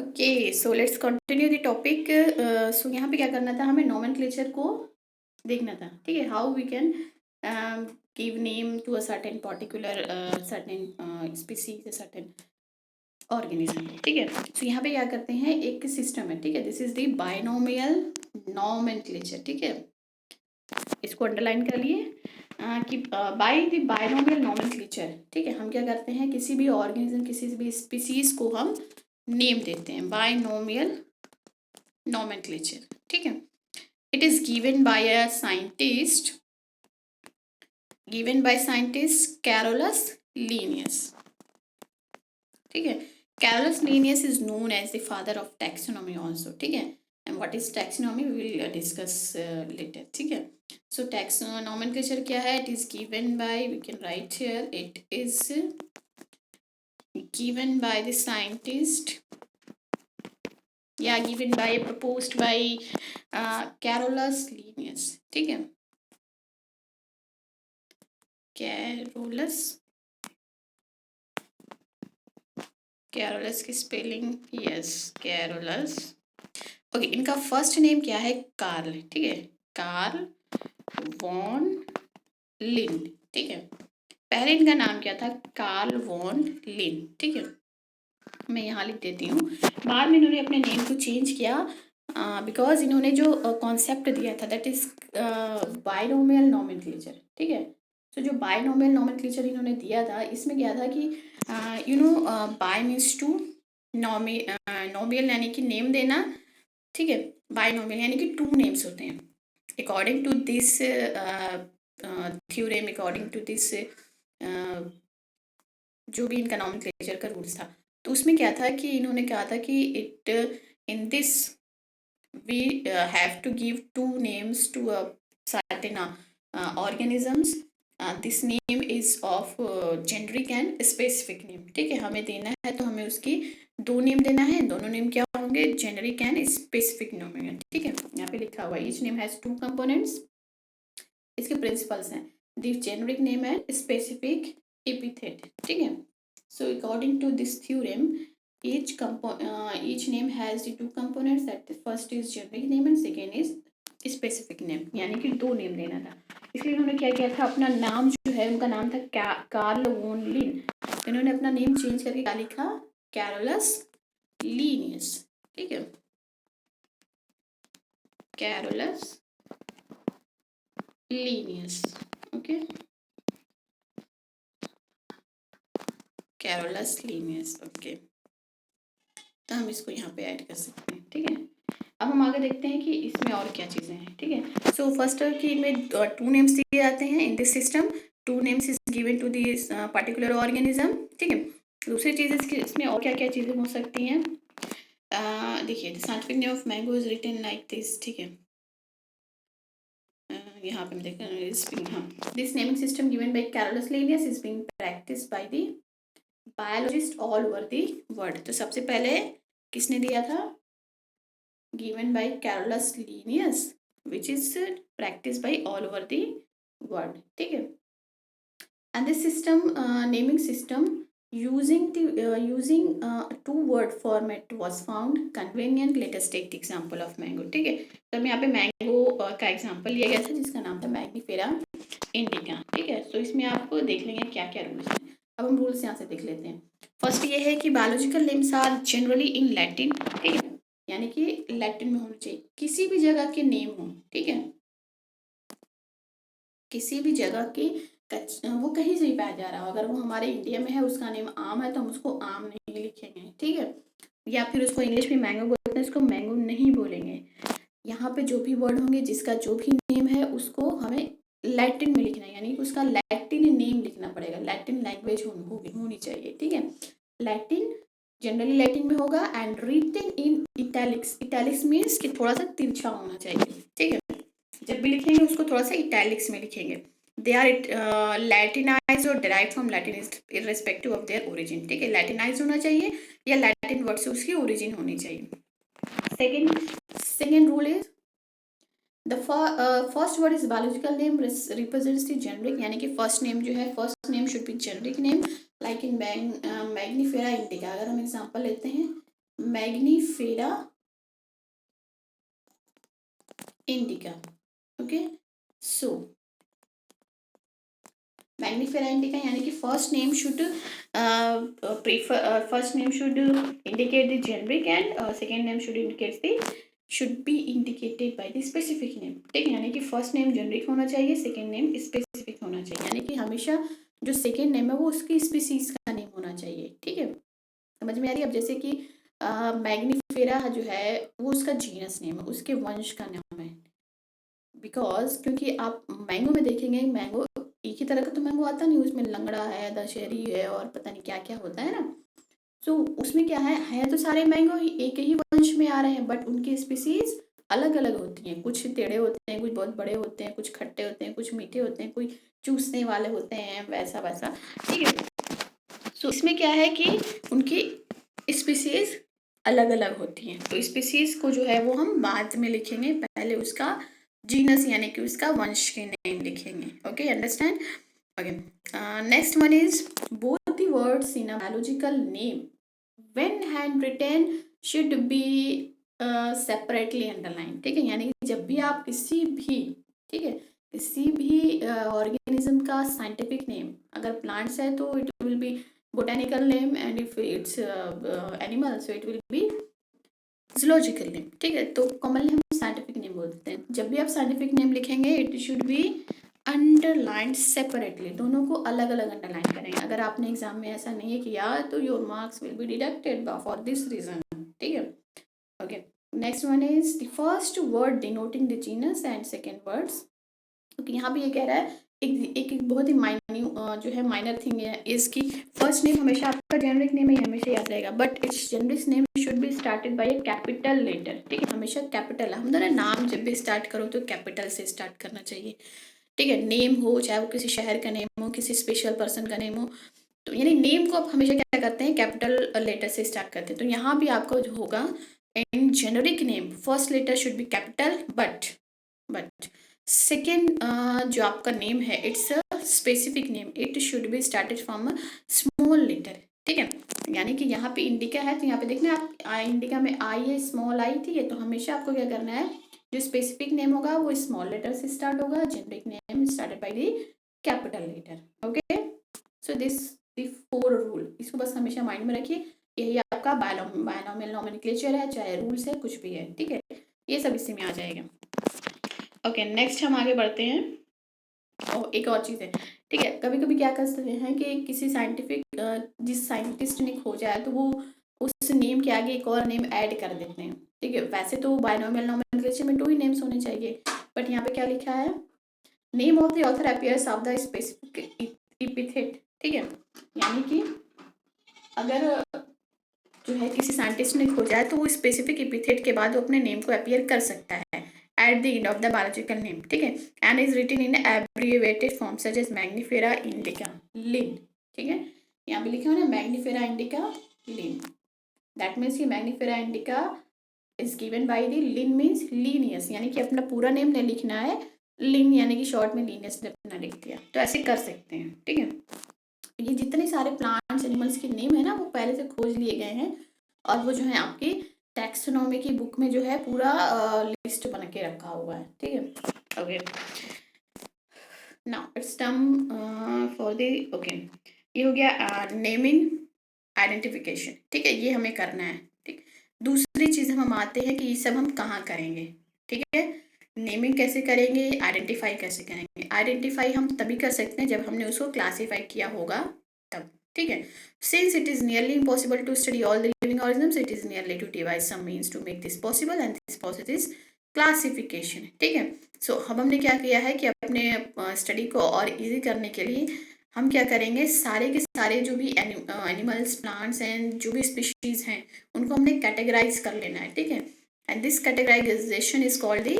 Okay, so let's continue the topic. So यहाँ पे क्या करना था, हमें नोमेनक्लेचर को देखना था। ठीक है, how we can give name to a certain particular certain species, certain organism. ठीक है, सो यहाँ पे क्या करते हैं, एक सिस्टम है। ठीक है, this is the binomial nomenclature. ठीक है, इसको अंडरलाइन कर लिए कि बाय द बायनोमियल नोमेनक्लेचर। ठीक है, हम क्या करते हैं, किसी भी ऑर्गेनिज्म, किसी भी स्पीसीज को हम नेम देते हैं, बायनोमियल नोमेनक्लेचर। ठीक है, it is given by scientist Carolus Linnaeus. ठीक है, Carolus Linnaeus is known as the father of taxonomy also. ठीक है, and what is taxonomy we will discuss later. ठीक है, so nomenclature क्या है, it is given by, we can write here, it is given by the scientist, yeah, given by, proposed by Carolus Linnaeus. ठीक है, Carolus की spelling, yes, Carolus. Okay, इनका first name क्या है, कार्ल। ठीक है, कार्ल वॉन लिन। ठीक है, पहले इनका नाम क्या था, कार्ल वॉन लिन। ठीक है, मैं यहाँ लिख देती हूँ। बाद में इन्होंने अपने नेम को चेंज किया बिकॉज इन्होंने जो कॉन्सेप्ट दिया था, दैट इज बायनोमियल नोमेनक्लेचर। ठीक है, तो जो बायनोमियल नोमेनक्लेचर इन्होंने दिया था, इसमें क्या था कि बाय मीन्स टू, नोमियल यानी कि नेम देना। ठीक है, बायनोमियल यानी कि टू नेम्स होते हैं। According to this theorem, according to this जो भी इनका नोमेनक्लेचर का रूल्स था, तो उसमें क्या था कि इन्होंने कहा था कि it in this we have to give two names to a certain organisms. This name is of generic and specific name. ठीक है, हमें देना है तो हमें उसकी दो नेम देना है। दोनों नेम क्या होंगे, जेनरिक एंड स्पेसिफिक नेम होंगे। ठीक है, यहाँ पे लिखा हुआ है, each name has two components. इसके प्रिंसिपल्स हैं, the generic name and specific epithet. ठीक है, so according to this theorem, each name has the two components, that the first is generic name and second is specific name, यानी कि दो name देना था। इसलिए इन्होंने क्या किया था, अपना नाम जो है, उनका नाम था कार्ल वॉन लिन, इन्होंने अपना नेम चेंज करके क्या लिखा, कैरोलस लीनियस। ठीक है, Carolus Linnaeus. Okay, Carolus Linnaeus. Okay, तो हम इसको यहाँ पे ऐड कर सकते हैं। ठीक है, अब हम आगे देखते हैं कि इसमें और क्या चीज़ें हैं। ठीक है, सो फर्स्ट कि इनमें टू नेम्स दिए जाते हैं in this system, two names is given to this particular organism. ठीक है, दूसरी चीज़ इसमें और क्या क्या चीज़ें हो सकती हैं, देखिए, the scientific name of mango is written like this. ठीक है, यहाँ पे हम देखते हैं, this naming system given by Carolus Linnaeus is being practised by the biologist all over the world. तो सबसे पहले किसने दिया था, given by Carolus Linnaeus, which is practiced by all over the world. ठीक है, and this system, naming system using two word format was found convenient. Let us take the example of mango. ठीक है, तो हम यहाँ पे mango का example लिया गया था, जिसका नाम था मैग्नीफेरा इंडिका। ठीक है, तो इसमें आप देख लेंगे क्या क्या रूल्स हैं। अब हम रूल्स यहाँ से देख लेते हैं। फर्स्ट ये है कि biological names are generally in Latin. ठीक है, यानी कि लैटिन में होना चाहिए, किसी भी जगह के नेम हो। ठीक है, किसी भी जगह के वो कहीं से भी पाया जा रहा हो, अगर वो हमारे इंडिया में है, उसका नेम आम है, तो हम उसको आम नहीं लिखेंगे। ठीक है, या फिर उसको इंग्लिश में मैंगो बोलते हैं, उसको मैंगो नहीं बोलेंगे। यहाँ पे जो भी वर्ड होंगे, जिसका जो भी नेम है, उसको हमें लैटिन में लिखना है, यानी कि उसका लैटिन नेम लिखना पड़ेगा, लैटिन लैंग्वेज होनी चाहिए। ठीक है, लैटिन जनरली लैटिन में होगा and written in italics. Italics means कि थोड़ा सा तिरछा होना चाहिए। ठीक है, जब भी लिखेंगे उसको थोड़ा सा इटैलिक्स में लिखेंगे। दे आर लैटिनाइज और derive from Latin irrespective of their origin. ठीक है, लैटिनाइज होना चाहिए या लैटिन वर्ड से उसकी ओरिजिन होनी चाहिए। Second rule is the first word is biological name represents the generic, यानी कि फर्स्ट नेम जो है, first name should B generic name, like in Mangifera indica. अगर हम एग्जांपल लेते हैं, मैग्नीफेरा इंडिका. ओके, सो मैग्नीफेरा इंडिका यानी कि first name should indicate the generic and second name should indicate the should be indicated by the specific name. ठीक है, यानी कि फर्स्ट नेम जेनरिक होना चाहिए, सेकेंड नेम स्पेसिफिक होना चाहिए. यानी कि हमेशा जो सेकेंड नेम है वो उसकी स्पीसीज का नेम होना चाहिए. ठीक है, समझ में आ रही है. अब जैसे कि मैग्नीफेरा जो है वो उसका जीनस नेम है, उसके वंश का नाम है. बिकॉज क्योंकि आप मैंगो में देखेंगे, मैंगो एक ही तरह का तो मैंगो आता नहीं, उसमें लंगड़ा है, दशहरी है और पता नहीं क्या क्या होता है ना. तो उसमें क्या है तो सारे मैंगो ही एक ही वंश में आ रहे हैं, बट उनकी स्पीसीज अलग अलग होती हैं. कुछ टेढ़े होते हैं, कुछ बहुत बड़े होते हैं, कुछ खट्टे होते हैं, कुछ मीठे होते हैं, कोई चूसने वाले होते हैं, वैसा वैसा. ठीक है, सो इसमें क्या है कि उनकी स्पीसीज अलग अलग होती हैं. तो स्पीसीज को जो है वो हम बाद में लिखेंगे, पहले उसका जीनस यानी कि उसका वंश के नेम लिखेंगे. Okay, understand. Okay, next one is both the words in a biological name when hand retain should be separately underline. ठीक है, यानी कि जब भी आप किसी भी, ठीक है, किसी भी ऑर्गेनिज्म का साइंटिफिक नेम, अगर प्लांट्स है तो it will be botanical name, and if it's animal so it will be zoological name. ठीक है, तो कॉमनली हम साइंटिफिक नेम बोलते हैं. जब भी आप साइंटिफिक नेम लिखेंगे it should B underline separately, दोनों को अलग अलग अंडरलाइन करेंगे. अगर आपने एग्जाम में ऐसा नहीं किया तो your marks will be deducted for this reason. ठीक है, okay. Next one is the first word denoting the genus and second words. क्योंकि यहाँ पे ये कह रहा है एक बहुत ही जो है माइनर थिंग है इसकी. फर्स्ट नेम हमेशा आपका जेनरिक नेम ही हमेशा याद रहेगा, but it's generic name should be started by a capital letter. ठीक है, हमेशा कैपिटल. हम दोनों नाम जब भी स्टार्ट करो तो कैपिटल से स्टार्ट करना चाहिए. ठीक है, नेम हो चाहे वो किसी शहर का नेम हो, किसी स्पेशल पर्सन का नेम हो, तो यानी नेम को आप हमेशा क्या करते हैं, कैपिटल लेटर से स्टार्ट करते हैं. तो यहाँ भी आपको जो होगा in generic name first letter should be capital, but second जो आपका नेम है it's a specific name, it should be started from a small letter. ठीक है, यानी कि यहाँ पे इंडिका है तो यहाँ पे देखना आप इंडिका में आई है, स्मॉल आई. ठीक है, तो हमेशा आपको क्या करना है, जो स्पेसिफिक नेम होगा वो स्मॉल लेटर से स्टार्ट होगा, generic name started by the capital letter. Okay, so this the 4 rule, इसको बस हमेशा माइंड में रखिए. यही आपका बायनॉमियल नोमेनक्लेचर है, चाहे रूल्स है, कुछ भी है. ठीक है, ये सब इसी में आ जाएगा. ओके, नेक्स्ट हम आगे बढ़ते हैं. और एक और चीज़ है, ठीक है, कभी कभी क्या कर सकते हैं कि किसी साइंटिफिक जिस साइंटिस्ट ने खोजा है तो वो उस नेम के आगे एक और नेम ऐड कर देते हैं. ठीक है, वैसे तो बायनॉमियल नोमेनक्लेचर में 2 ही नेम्स होने चाहिए, बट यहाँ पे क्या लिखा है, name of the author appears of the specific epithet. ठीक है, यानी कि अगर जो है किसी साइंटिस्ट ने खोजा है तो वो स्पेसिफिक एपिथेट के बाद वो अपने नेम को अपीयर कर सकता है at the end of the biological name. ठीक है, and is written in abbreviated form such as Mangifera indica Linn. ठीक है, यहाँ पे लिखा हुआ ना Mangifera indica Linn, that means कि Mangifera indica is given by the Linn means Linnaeus, यानी कि अपना पूरा नेम नहीं लिखना है, लिन यानी कि शॉर्ट में लीनियस ने अपना लिख दिया. तो ऐसे कर सकते हैं. ठीक है, ये जितने सारे प्लांट्स एनिमल्स के नेम है ना वो पहले से खोज लिए गए हैं और वो जो है आपकी टैक्सोनॉमी की बुक में जो है पूरा लिस्ट बना के रखा हुआ है. ठीक है, okay. Now it's time for the okay, ये हो गया नेमिंग आइडेंटिफिकेशन. ठीक है, ये हमें करना है. ठीक, दूसरी चीज़ हम आते हैं कि ये सब हम कहाँ करेंगे. ठीक है, नेमिंग कैसे करेंगे, आइडेंटिफाई कैसे करेंगे. आइडेंटिफाई हम तभी कर सकते हैं जब हमने उसको क्लासीफाई किया होगा तब. ठीक है, since it is nearly impossible to study all the living organisms it is nearly to devise some means to make this possible and this process is classification. ठीक है, सो अब हमने क्या किया है कि अपने स्टडी को और इजी करने के लिए हम क्या करेंगे, सारे के सारे जो भी एनिमल्स प्लांट्स एंड जो भी स्पीशीज हैं उनको हमने कैटेगराइज कर लेना है. ठीक है, and this categorisation is called the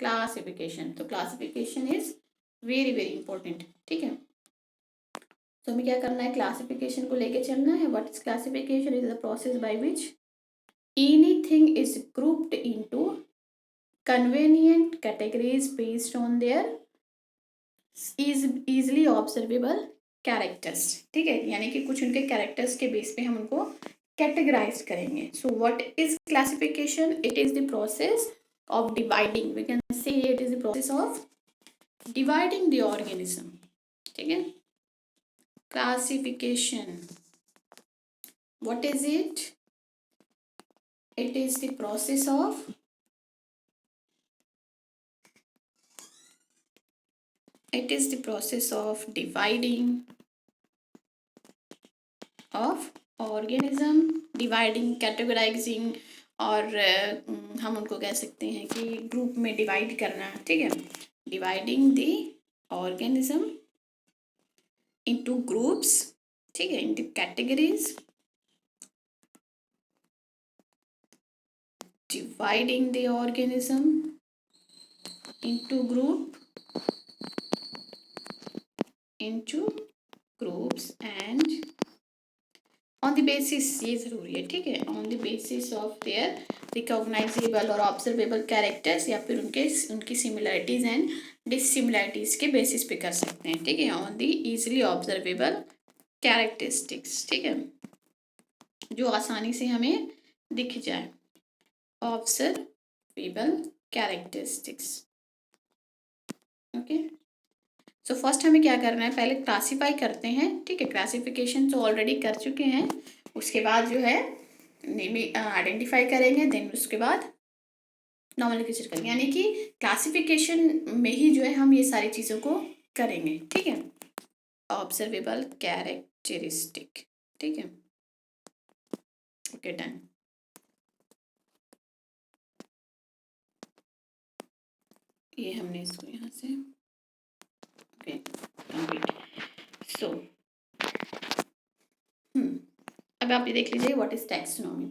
classification. तो classification is very very important. ठीक है, तो हमें क्या करना है, क्लासिफिकेशन को लेके चलना है. What is classification, is the process by which anything is grouped into convenient categories based on their easily observable characters. ठीक है, यानी कि कुछ उनके कैरेक्टर्स के बेस पे हम उनको कैटेगराइज करेंगे. So what is classification? It is the process of dividing. We can say it is the process of dividing the organism. ठीक है. Classification, what is it? It is the process of dividing of organism, dividing, categorizing, और हम उनको कह सकते हैं कि group में डिवाइड करना. ठीक है. Dividing the organism into groups. ठीक है. Into categories. Dividing the organism into groups and on the basis, ये जरूरी है. ठीक है. On the basis of their recognizable और observable characters, या फिर उनकी similarities and dissimilarities के basis पे कर सकते हैं. ठीक है. On the easily observable characteristics. ठीक है. जो आसानी से हमें दिख जाए. Observable characteristics. Okay. So first हमें क्या करना है, पहले क्लासीफाई करते हैं. ठीक है. क्लासिफिकेशन तो ऑलरेडी कर चुके हैं. उसके बाद जो है आइडेंटिफाई करेंगे. देन उसके बाद नॉमेनक्लेचर करेंगे. यानी कि क्लासिफिकेशन में ही जो है हम ये सारी चीज़ों को करेंगे. ठीक है. Observable characteristic. ठीक है. Okay done. ये हमने इसको यहाँ से ओके कंप्लीट. सो अब आप ये देख लीजिए what is taxonomy.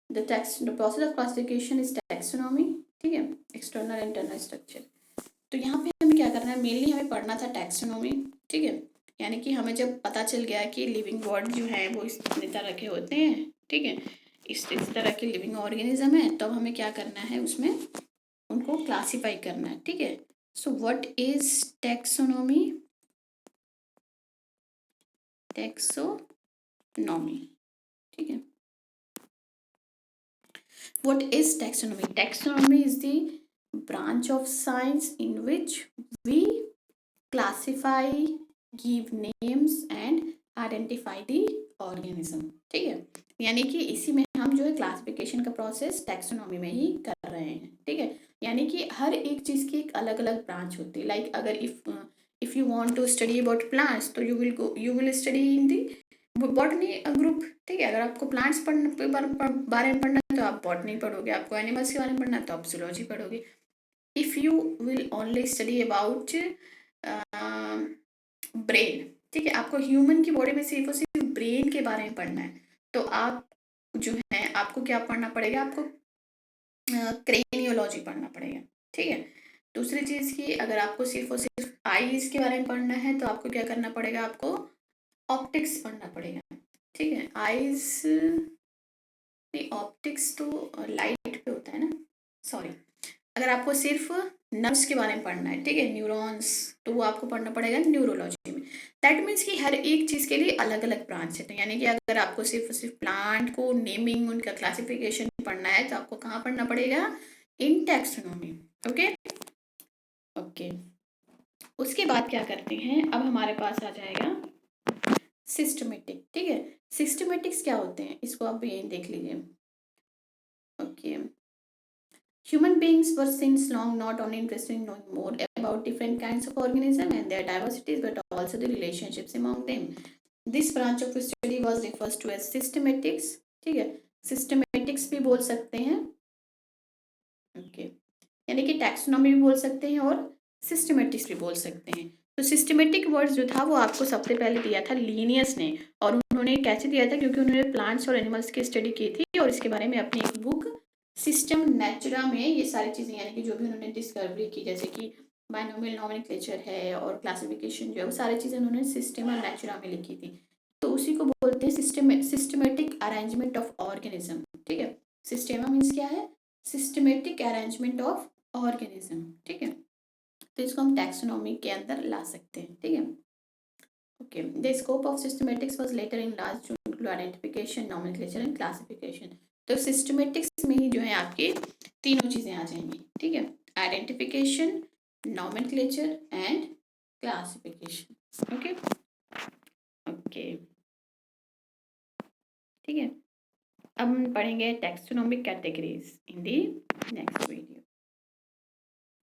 The process of classification is taxonomy. ठीक है. External internal structure. तो यहाँ पे हमें क्या करना है, मेनली हमें पढ़ना था टैक्सोनॉमी. ठीक है. यानी कि हमें जब पता चल गया कि लिविंग वर्ड जो है वो इस तरह के होते हैं. ठीक है. इस तरह के लिविंग ऑर्गेनिज्म है, तो हमें क्या करना है, उसमें उनको क्लासीफाई करना है. ठीक है. सो व्हाट इज टैक्सोनॉमी? टैक्सोनॉमी. ठीक है. What is taxonomy? Taxonomy is the branch of science in which we classify, give names and identify the organism. ठीक है. यानी कि इसी में हम जो है क्लासिफिकेशन का प्रोसेस टैक्सोनॉमी में ही कर रहे हैं. ठीक है. यानी कि हर एक चीज़ की एक अलग अलग ब्रांच होती है. लाइक अगर if you want to study about plants, तो you will study in the botany group. ठीक है. अगर आपको प्लांट्स बारे में पढ़ना है तो आप बॉटनी पढ़ोगे. आपको एनिमल्स के बारे में पढ़ना है तो आप जूलॉजी पढ़ोगे. If you will only study about brain. ठीक है. आपको ह्यूमन की बॉडी में सिर्फ और सिर्फ ब्रेन के बारे में पढ़ना है, तो आप जो है आपको क्या पढ़ना पड़ेगा, आपको क्रेनियोलॉजी पढ़ना पड़ेगा. ठीक है. दूसरी चीज़ की अगर आपको सिर्फ और सिर्फ आईज के बारे में पढ़ना है तो आपको क्या करना पड़ेगा, आपको ऑप्टिक्स पढ़ना पड़ेगा. ठीक है. आईज नहीं, ऑप्टिक्स तो लाइट पे होता है ना, सॉरी. अगर आपको सिर्फ नर्व्स के बारे में पढ़ना है, ठीक है, न्यूरॉन्स, तो वो आपको पढ़ना पड़ेगा न्यूरोलॉजी में. दैट मीन्स कि हर एक चीज़ के लिए अलग अलग ब्रांच है. यानी कि अगर आपको सिर्फ प्लांट को नेमिंग, उनका क्लासिफिकेशन पढ़ना है तो आपको कहाँ पढ़ना पड़ेगा, इन टैक्सोनॉमी. Okay okay. उसके बाद क्या करते हैं, अब हमारे पास आ जाएगा सिस्टमेटिक. ठीक है. सिस्टमेटिक्स क्या होते हैं, इसको आप भी देख लीजिए. Okay. Human beings were since long not only interested in knowing more about different kinds of organisms and their diversities, but also the relationships among them. This branch of study was referred to as systematics. ठीक है. Systematics भी बोल सकते हैं. Okay. यानी कि taxonomy भी बोल सकते हैं और सिस्टमेटिक्स भी बोल सकते हैं. तो सिस्टमेटिक वर्ड जो था वो आपको सबसे पहले दिया था लीनियस ने. और उन्होंने कैसे दिया था, क्योंकि उन्होंने प्लांट्स और एनिमल्स की स्टडी की थी और इसके बारे में अपनी एक बुक सिस्टम नेचुरा में ये सारी चीज़ें, यानी कि जो भी उन्होंने डिस्कवरी की, जैसे कि बाइनोमियल नॉमेनक्लेचर है और क्लासिफिकेशन जो है, वो सारी चीज़ें उन्होंने सिस्टम और नेचुरा में लिखी थी. तो उसी को बोलते हैं सिस्टमेटिक अरेंजमेंट ऑफ ऑर्गेनिज्म. ठीक है. सिस्टेमा मीन्स क्या है, सिस्टमेटिक अरेंजमेंट ऑफ ऑर्गेनिज्म. ठीक है. तो इसको हम टैक्सोनॉमी के अंदर ला सकते हैं. ठीक है. Okay, the scope of systematics was later enlarged to include identification, nomenclature and classification. तो systematics में ही जो है आपके तीनों चीजें आ जाएंगी, ठीक है, identification, nomenclature and classification. Okay, okay, ठीक है. अब हम पढ़ेंगे टैक्सोनॉमिक कैटेगरीज इन दी नेक्स्ट वीडियो.